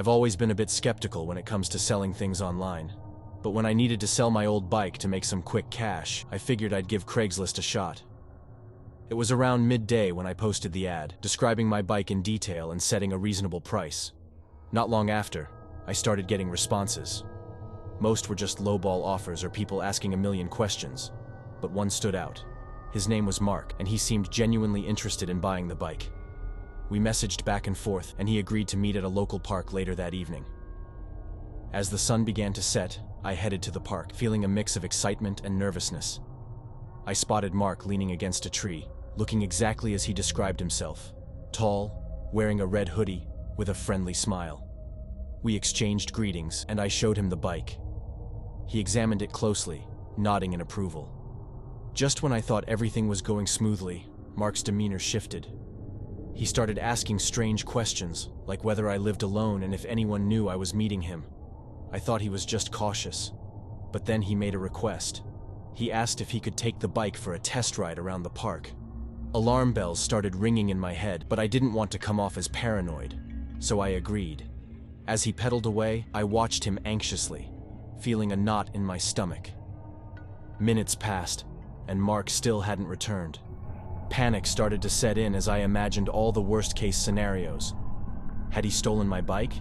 I've always been a bit skeptical when it comes to selling things online. But when I needed to sell my old bike to make some quick cash, I figured I'd give Craigslist a shot. It was around midday when I posted the ad, describing my bike in detail and setting a reasonable price. Not long after, I started getting responses. Most were just lowball offers or people asking a million questions, but one stood out. His name was Mark, and he seemed genuinely interested in buying the bike. We messaged back and forth, and he agreed to meet at a local park later that evening. As the sun began to set, I headed to the park, feeling a mix of excitement and nervousness. I spotted Mark leaning against a tree, looking exactly as he described himself. Tall, wearing a red hoodie, with a friendly smile. We exchanged greetings, and I showed him the bike. He examined it closely, nodding in approval. Just when I thought everything was going smoothly, Mark's demeanor shifted. He started asking strange questions, like whether I lived alone and if anyone knew I was meeting him. I thought he was just cautious, but then he made a request. He asked if he could take the bike for a test ride around the park. Alarm bells started ringing in my head, but I didn't want to come off as paranoid, so I agreed. As he pedaled away, I watched him anxiously, feeling a knot in my stomach. Minutes passed, and Mark still hadn't returned. Panic started to set in as I imagined all the worst-case scenarios. Had he stolen my bike?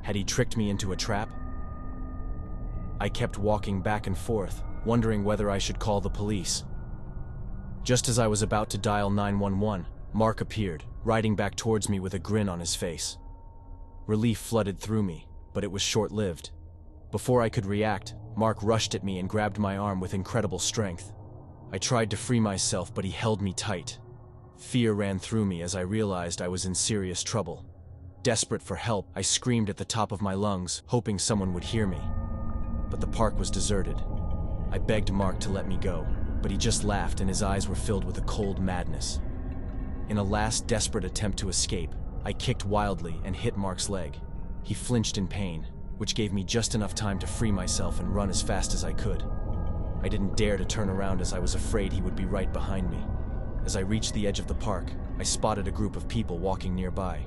Had he tricked me into a trap? I kept walking back and forth, wondering whether I should call the police. Just as I was about to dial 911, Mark appeared, riding back towards me with a grin on his face. Relief flooded through me, but it was short-lived. Before I could react, Mark rushed at me and grabbed my arm with incredible strength. I tried to free myself, but he held me tight. Fear ran through me as I realized I was in serious trouble. Desperate for help, I screamed at the top of my lungs, hoping someone would hear me. But the park was deserted. I begged Mark to let me go, but he just laughed and his eyes were filled with a cold madness. In a last desperate attempt to escape, I kicked wildly and hit Mark's leg. He flinched in pain, which gave me just enough time to free myself and run as fast as I could. I didn't dare to turn around as I was afraid he would be right behind me. As I reached the edge of the park, I spotted a group of people walking nearby.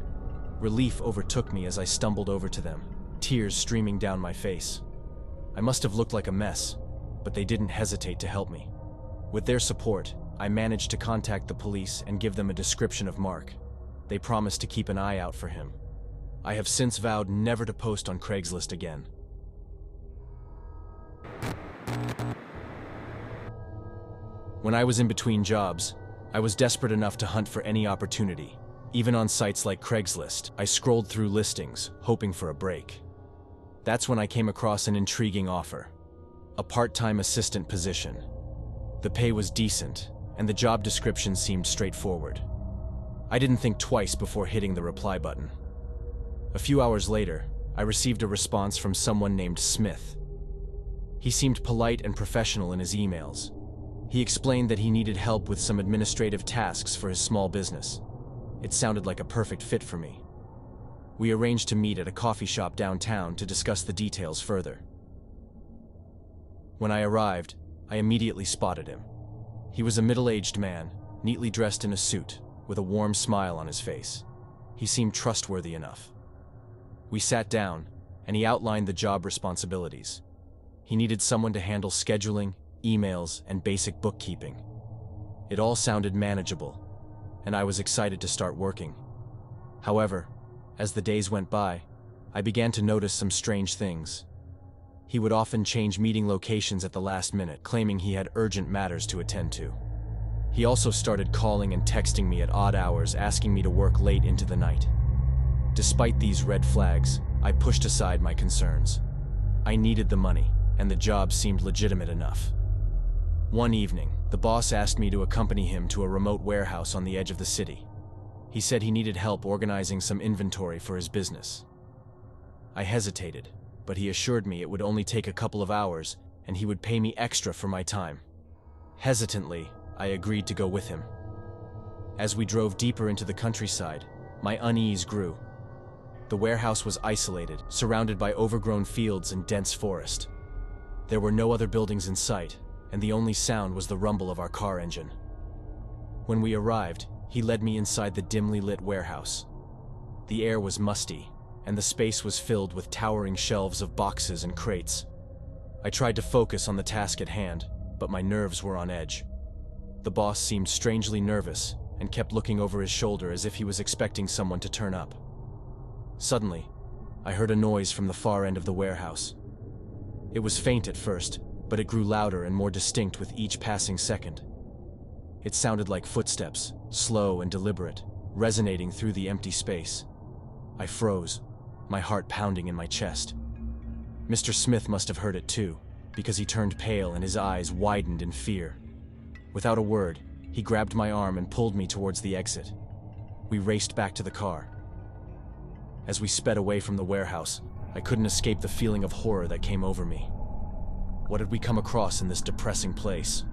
Relief overtook me as I stumbled over to them, tears streaming down my face. I must have looked like a mess, but they didn't hesitate to help me. With their support, I managed to contact the police and give them a description of Mark. They promised to keep an eye out for him. I have since vowed never to post on Craigslist again. When I was in between jobs, I was desperate enough to hunt for any opportunity. Even on sites like Craigslist, I scrolled through listings, hoping for a break. That's when I came across an intriguing offer. A part-time assistant position. The pay was decent, and the job description seemed straightforward. I didn't think twice before hitting the reply button. A few hours later, I received a response from someone named Smith. He seemed polite and professional in his emails. He explained that he needed help with some administrative tasks for his small business. It sounded like a perfect fit for me. We arranged to meet at a coffee shop downtown to discuss the details further. When I arrived, I immediately spotted him. He was a middle-aged man, neatly dressed in a suit, with a warm smile on his face. He seemed trustworthy enough. We sat down, and he outlined the job responsibilities. He needed someone to handle scheduling, emails, and basic bookkeeping. It all sounded manageable, and I was excited to start working. However, as the days went by, I began to notice some strange things. He would often change meeting locations at the last minute, claiming he had urgent matters to attend to. He also started calling and texting me at odd hours, asking me to work late into the night. Despite these red flags, I pushed aside my concerns. I needed the money, and the job seemed legitimate enough. One evening, the boss asked me to accompany him to a remote warehouse on the edge of the city. He said he needed help organizing some inventory for his business. I hesitated, but he assured me it would only take a couple of hours and he would pay me extra for my time. Hesitantly, I agreed to go with him. As we drove deeper into the countryside, my unease grew. The warehouse was isolated, surrounded by overgrown fields and dense forest. There were no other buildings in sight, and the only sound was the rumble of our car engine. When we arrived, he led me inside the dimly lit warehouse. The air was musty, and the space was filled with towering shelves of boxes and crates. I tried to focus on the task at hand, but my nerves were on edge. The boss seemed strangely nervous and kept looking over his shoulder as if he was expecting someone to turn up. Suddenly, I heard a noise from the far end of the warehouse. It was faint at first, but it grew louder and more distinct with each passing second. It sounded like footsteps, slow and deliberate, resonating through the empty space. I froze, my heart pounding in my chest. Mr. Smith must have heard it too, because he turned pale and his eyes widened in fear. Without a word, he grabbed my arm and pulled me towards the exit. We raced back to the car. As we sped away from the warehouse, I couldn't escape the feeling of horror that came over me. What had we come across in this depressing place?